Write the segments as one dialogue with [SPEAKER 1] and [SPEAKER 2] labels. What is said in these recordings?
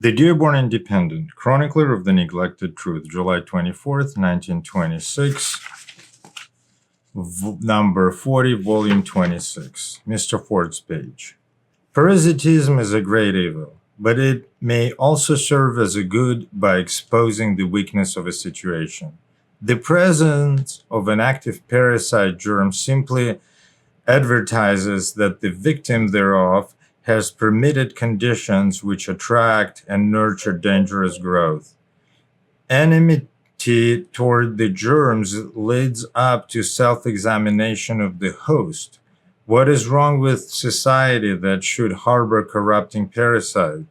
[SPEAKER 1] The Dearborn Independent, Chronicler of the Neglected Truth, July 24th, 1926, number 40, volume 26, Mr. Ford's page. Parasitism is a great evil, but it may also serve as a good by exposing the weakness of a situation. The presence of an active parasite germ simply advertises that the victim thereof has permitted conditions which attract and nurture dangerous growth. Enmity toward the germs leads up to self-examination of the host. What is wrong with society that should harbor corrupting parasites?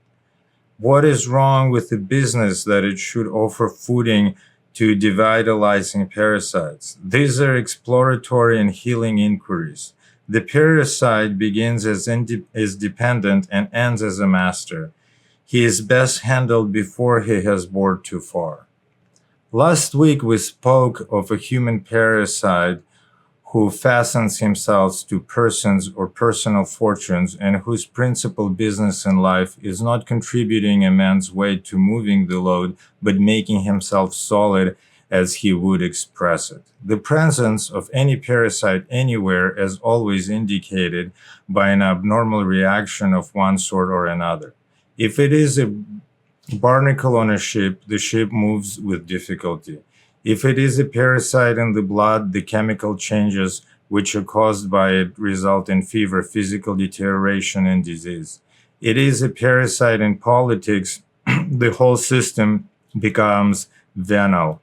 [SPEAKER 1] What is wrong with the business that it should offer footing to devitalizing parasites? These are exploratory and healing inquiries. The parasite begins as dependent and ends as a master. He is best handled before he has bored too far. Last week we spoke of a human parasite who fastens himself to persons or personal fortunes and whose principal business in life is not contributing immense weight to moving the load, but making himself solid as he would express it. The presence of any parasite anywhere is always indicated by an abnormal reaction of one sort or another. If it is a barnacle on a ship, the ship moves with difficulty. If it is a parasite in the blood, the chemical changes which are caused by it result in fever, physical deterioration, and disease. It is a parasite in politics, the whole system becomes venal.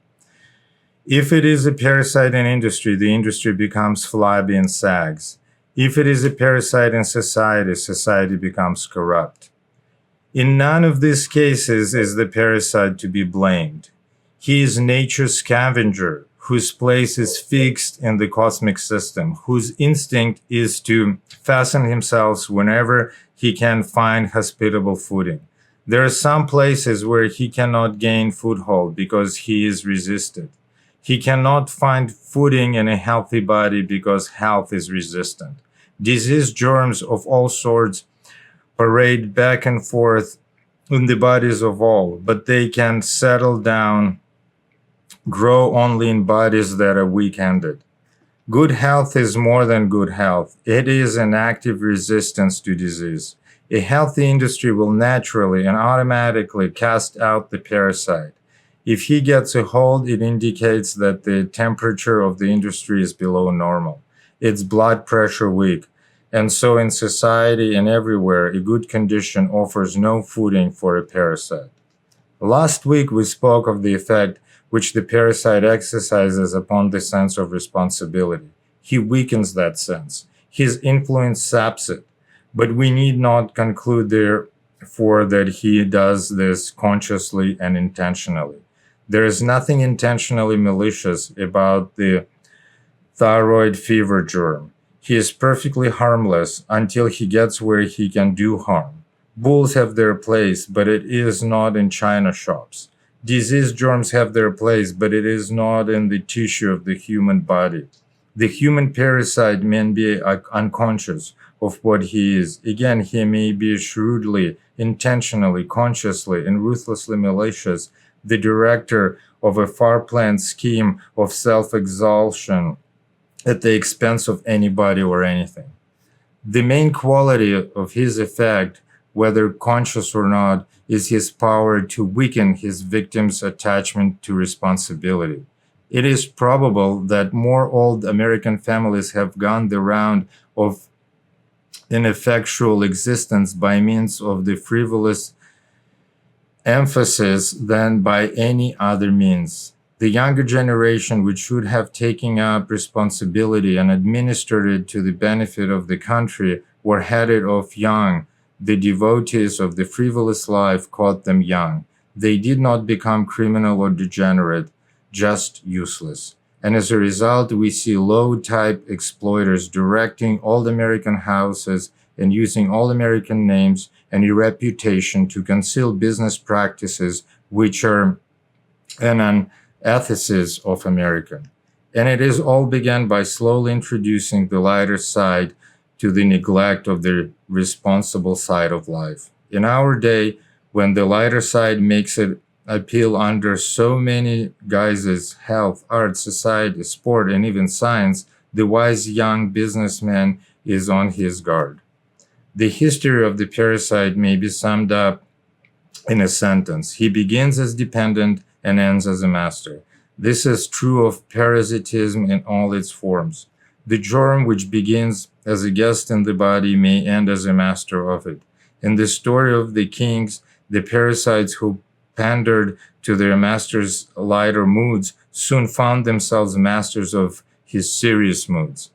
[SPEAKER 1] If it is a parasite in industry, the industry becomes flabby and sags. If it is a parasite in society, society becomes corrupt. In none of these cases is the parasite to be blamed. He is nature's scavenger, whose place is fixed in the cosmic system, whose instinct is to fasten himself whenever he can find hospitable footing. There are some places where he cannot gain foothold because he is resisted. He cannot find footing in a healthy body because health is resistant. Disease germs of all sorts parade back and forth in the bodies of all, but they can settle down, grow only in bodies that are weak-handed. Good health is more than good health. It is an active resistance to disease. A healthy industry will naturally and automatically cast out the parasite. If he gets a hold, it indicates that the temperature of the industry is below normal, its blood pressure weak, and so in society and everywhere, a good condition offers no footing for a parasite. Last week, we spoke of the effect which the parasite exercises upon the sense of responsibility. He weakens that sense. His influence saps it. But we need not conclude therefore that he does this consciously and intentionally. There is nothing intentionally malicious about the thyroid fever germ. He is perfectly harmless until he gets where he can do harm. Bulls have their place, but it is not in china shops. Disease germs have their place, but it is not in the tissue of the human body. The human parasite may be unconscious of what he is. Again, he may be shrewdly, intentionally, consciously, and ruthlessly malicious, the director of a far-planned scheme of self-exaltation at the expense of anybody or anything. The main quality of his effect, whether conscious or not, is his power to weaken his victim's attachment to responsibility. It is probable that more old American families have gone the round of ineffectual existence by means of the frivolous emphasis than by any other means. The younger generation, which should have taken up responsibility and administered it to the benefit of the country, were headed off young. The devotees of the frivolous life caught them young. They did not become criminal or degenerate, just useless. And as a result, we see low-type exploiters directing all American houses and using all American names and a reputation to conceal business practices which are an antithesis of American. And it is all began by slowly introducing the lighter side to the neglect of the responsible side of life. In our day, When the lighter side makes it appeal under so many guises: health, art, society, sport, and even science, the wise young businessman is on his guard. The history of the parasite may be summed up in a sentence: he begins as dependent and ends as a master. This is true of parasitism in all its forms. The germ which begins as a guest in the body may end as a master of it. In the story of the kings, the parasites who pandered to their master's lighter moods soon found themselves masters of his serious moods.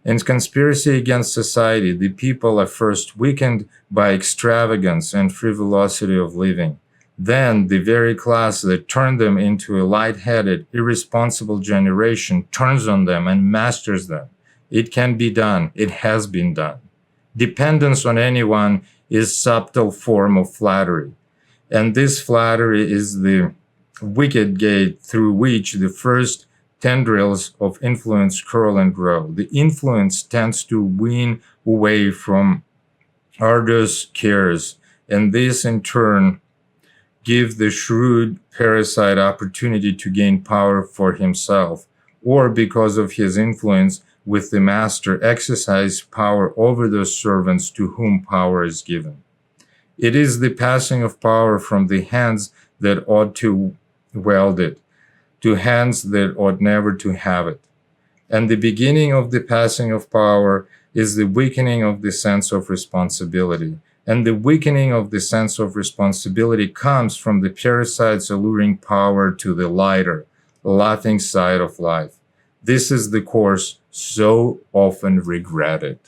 [SPEAKER 1] In conspiracy against society, the people are first weakened by extravagance and frivolity of living. Then the very class that turned them into a light-headed, irresponsible generation turns on them and masters them. It can be done. It has been done. Dependence on anyone is subtle form of flattery. And this flattery is the wicket gate through which the first tendrils of influence curl and grow. The influence tends to wean away from arduous cares, and this in turn gives the shrewd parasite opportunity to gain power for himself, or because of his influence with the master, exercise power over those servants to whom power is given. It is the passing of power from the hands that ought to wield it to hands that ought never to have it. And the beginning of the passing of power is the weakening of the sense of responsibility. And the weakening of the sense of responsibility comes from the parasite's alluring power to the lighter, laughing side of life. This is the course so often regretted.